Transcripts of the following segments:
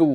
2,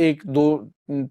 1-2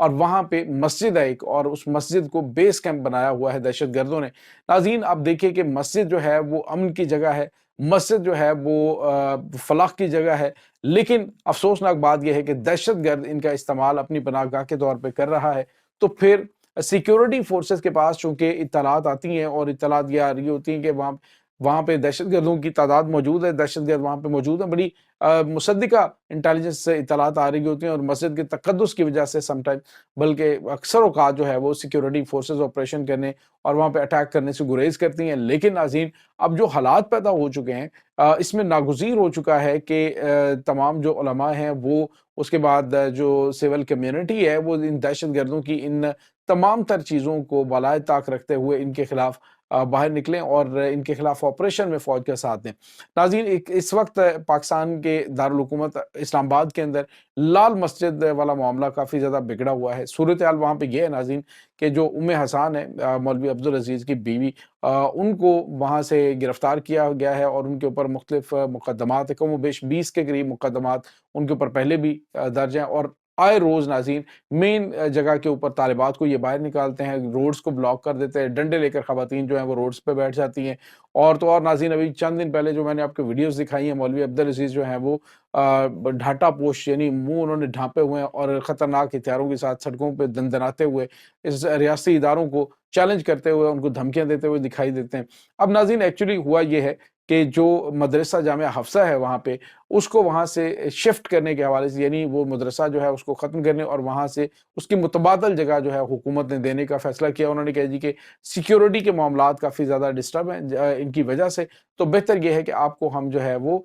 اور وہاں پہ مسجد ہے ایک، اور اس مسجد کو بیس کیمپ بنایا ہوا ہے دہشت گردوں نے۔ ناظرین آپ دیکھیں کہ مسجد جو ہے وہ امن کی جگہ ہے، مسجد جو ہے وہ فلاح کی جگہ ہے، لیکن افسوسناک بات یہ ہے کہ دہشت گرد ان کا استعمال اپنی پناہ گاہ کے طور پہ کر رہا ہے۔ تو پھر سیکیورٹی فورسز کے پاس چونکہ اطلاعات آتی ہیں، اور اطلاعات یہ آ رہی ہوتی ہیں کہ وہاں پہ دہشت گردوں کی تعداد موجود ہے، دہشت گرد وہاں پہ موجود ہیں، بڑی مصدقہ انٹیلیجنس سے اطلاعات آ رہی ہوتی ہیں، اور مسجد کے تقدس کی وجہ سے سم ٹائم، بلکہ اکثر اوقات جو ہے وہ سیکیورٹی فورسز آپریشن کرنے اور وہاں پہ اٹیک کرنے سے گریز کرتی ہیں۔ لیکن ناظرین اب جو حالات پیدا ہو چکے ہیں، اس میں ناگزیر ہو چکا ہے کہ تمام جو علماء ہیں وہ، اس کے بعد جو سول کمیونٹی ہے وہ ان دہشت گردوں کی ان تمام تر چیزوں کو بالائے طاق رکھتے ہوئے ان کے خلاف باہر نکلیں اور ان کے خلاف آپریشن میں فوج کا ساتھ دیں۔ ناظرین اس وقت پاکستان کے دارالحکومت اسلام آباد کے اندر لال مسجد والا معاملہ کافی زیادہ بگڑا ہوا ہے۔ صورتحال وہاں پہ یہ ہے ناظرین کہ جو حسان ہے، مولوی عبدالعزیز کی بیوی، ان کو وہاں سے گرفتار کیا گیا ہے، اور ان کے اوپر مختلف مقدمات، کم و بیش 20 کے قریب مقدمات ان کے اوپر پہلے بھی درج ہیں، اور آئے روز ناظرین مین جگہ کے اوپر طالبات کو یہ باہر نکالتے ہیں، روڈز کو بلاک کر دیتے ہیں، ڈنڈے لے کر خواتین جو ہیں وہ روڈز پہ بیٹھ جاتی ہیں۔ اور تو اور ناظرین ابھی چند دن پہلے جو میں نے آپ کو ویڈیوز دکھائی ہیں، مولوی عبدالعزیز جو ہیں وہ ڈھاٹا پوش، یعنی منہ انہوں نے ڈھانپے ہوئے ہیں، اور خطرناک ہتھیاروں کے ساتھ سڑکوں پہ دندناتے ہوئے اس ریاستی اداروں کو چیلنج کرتے ہوئے، ان کو دھمکیاں دیتے ہوئے دکھائی دیتے ہیں۔ اب ناظرین ایکچولی ہوا یہ ہے کہ جو مدرسہ جامعہ حفصہ ہے وہاں پہ، اس کو وہاں سے شفٹ کرنے کے حوالے سے، یعنی وہ مدرسہ جو ہے اس کو ختم کرنے اور وہاں سے اس کی متبادل جگہ جو ہے حکومت نے دینے کا فیصلہ کیا۔ انہوں نے کہا جی کہ سیکیورٹی کے معاملات کافی زیادہ ڈسٹرب ہیں ان کی وجہ سے، تو بہتر یہ ہے کہ آپ کو ہم جو ہے وہ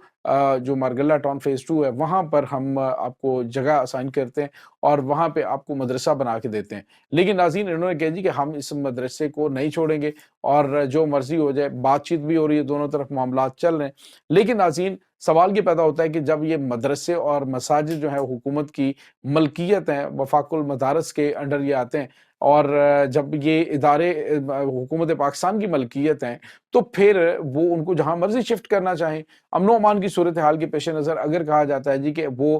جو مارگلہ ٹاؤن فیز 2 ہے وہاں پر ہم آپ کو جگہ اسائن کرتے ہیں، اور وہاں پہ آپ کو مدرسہ بنا کے دیتے ہیں۔ لیکن ناظرین انہوں نے کہا جی کہ ہم اس مدرسے کو نہیں چھوڑیں گے، اور جو مرضی ہو جائے، بات چیت بھی ہو رہی ہے، دونوں طرف معاملات چل رہے ہیں۔ لیکن ناظرین سوال یہ پیدا ہوتا ہے کہ جب یہ مدرسے اور مساجد جو ہے حکومت کی ملکیت ہیں، وفاق المدارس کے انڈر یہ آتے ہیں، اور جب یہ ادارے حکومت پاکستان کی ملکیت ہیں، تو پھر وہ ان کو جہاں مرضی شفٹ کرنا چاہیں۔ امن و امان کی صورتحال کے پیش نظر اگر کہا جاتا ہے جی کہ وہ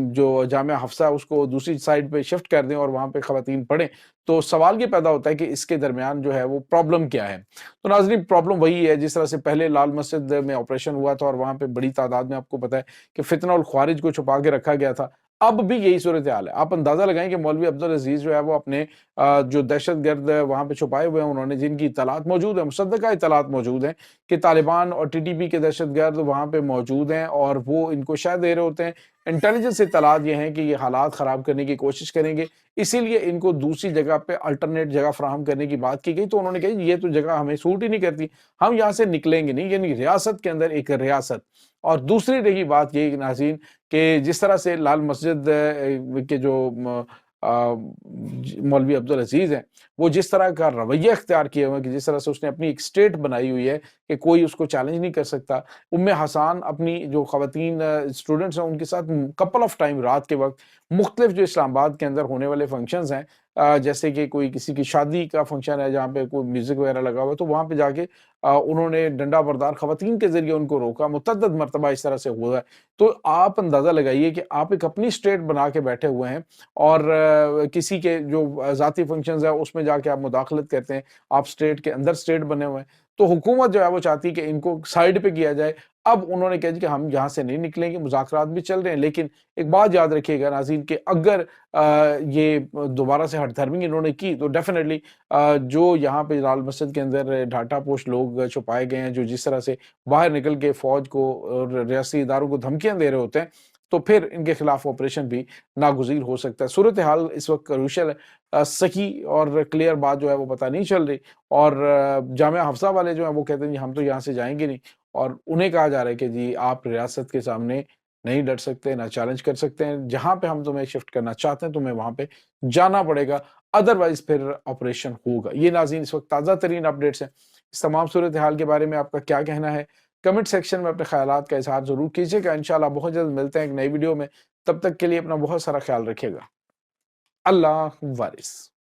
جو جامعہ حفصہ اس کو دوسری سائڈ پہ شفٹ کر دیں اور وہاں پہ خواتین پڑھیں، تو سوال یہ پیدا ہوتا ہے کہ اس کے درمیان جو ہے وہ پرابلم کیا ہے۔ تو ناظرین پرابلم وہی ہے جس طرح سے پہلے لال مسجد میں آپریشن ہوا تھا، اور وہاں پہ بڑی تعداد میں آپ کو پتہ ہے کہ فتنہ الخوارج کو چھپا کے رکھا گیا تھا، اب بھی یہی صورتحال ہے۔ آپ اندازہ لگائیں کہ مولوی عبدالعزیز جو ہے وہ اپنے جو دہشت گرد وہاں پہ چھپائے ہوئے ہیں، انہوں نے جن کی اطلاعات موجود ہیں، مصدقہ اطلاعات موجود ہیں کہ طالبان اور ٹی ٹی پی کے دہشت گرد وہاں پہ موجود ہیں، اور وہ ان کو شاید دے رہے ہوتے ہیں۔ انٹیلیجنس اطلاعات یہ ہیں کہ یہ حالات خراب کرنے کی کوشش کریں گے، اسی لیے ان کو دوسری جگہ پہ الٹرنیٹ جگہ فراہم کرنے کی بات کی گئی۔ تو انہوں نے کہا یہ تو جگہ ہمیں سوٹ ہی نہیں کرتی، ہم یہاں سے نکلیں گے نہیں، یعنی ریاست کے اندر ایک ریاست۔ اور دوسری رہی بات یہ ناظرین کہ جس طرح سے لال مسجد کے جو مولوی عبدالعزیز ہیں، وہ جس طرح کا رویہ اختیار کیے ہوئے ہیں، کہ جس طرح سے اس نے اپنی ایک سٹیٹ بنائی ہوئی ہے کہ کوئی اس کو چیلنج نہیں کر سکتا۔ حسان اپنی جو خواتین اسٹوڈنٹس ہیں ان کے ساتھ کپل آف ٹائم رات کے وقت مختلف جو اسلام آباد کے اندر ہونے والے فنکشنز ہیں، جیسے کہ کوئی کسی کی شادی کا فنکشن ہے جہاں پہ کوئی میوزک وغیرہ لگا ہوا ہے، تو وہاں پہ جا کے انہوں نے ڈنڈا بردار خواتین کے ذریعے ان کو روکا، متعدد مرتبہ اس طرح سے ہوا ہے۔ تو آپ اندازہ لگائیے کہ آپ ایک اپنی سٹیٹ بنا کے بیٹھے ہوئے ہیں، اور کسی کے جو ذاتی فنکشنز ہیں اس میں جا کے آپ مداخلت کرتے ہیں، آپ سٹیٹ کے اندر سٹیٹ بنے ہوئے ہیں۔ تو حکومت جو ہے وہ چاہتی ہے کہ ان کو سائیڈ پہ کیا جائے۔ اب انہوں نے کہا جی کہ ہم یہاں سے نہیں نکلیں گے، مذاکرات بھی چل رہے ہیں، لیکن ایک بات یاد رکھیے گا ناظرین کہ اگر یہ دوبارہ سے ہٹ دھرمی انہوں نے کی تو ڈیفینیٹلی جو یہاں پہ لال مسجد کے اندر ڈھاٹا پوش لوگ چھپائے گئے ہیں، جو جس طرح سے باہر نکل کے فوج کو اور ریاستی اداروں کو دھمکیاں دے رہے ہوتے ہیں، تو پھر ان کے خلاف آپریشن بھی ناگزیر ہو سکتا ہے۔ صورتحال اس وقت کروشل ہے، صحیح اور کلیئر بات جو ہے وہ پتہ نہیں چل رہی، اور جامعہ حفصہ والے جو ہیں وہ کہتے ہیں جی ہم تو یہاں سے جائیں گے نہیں، اور انہیں کہا جا رہا ہے کہ جی آپ ریاست کے سامنے نہیں ڈٹ سکتے، نہ چیلنج کر سکتے ہیں، جہاں پہ ہم تمہیں شفٹ کرنا چاہتے ہیں تمہیں وہاں پہ جانا پڑے گا، ادروائز پھر آپریشن ہوگا۔ یہ ناظرین اس وقت تازہ ترین اپڈیٹس ہیں۔ اس تمام صورتحال کے بارے میں آپ کا کیا کہنا ہے؟ کمنٹ سیکشن میں اپنے خیالات کا اظہار ضرور کیجیے گا۔ انشاءاللہ بہت جلد ملتے ہیں ایک نئی ویڈیو میں، تب تک کے لیے اپنا بہت سارا خیال رکھیے گا۔ اللہ وارث۔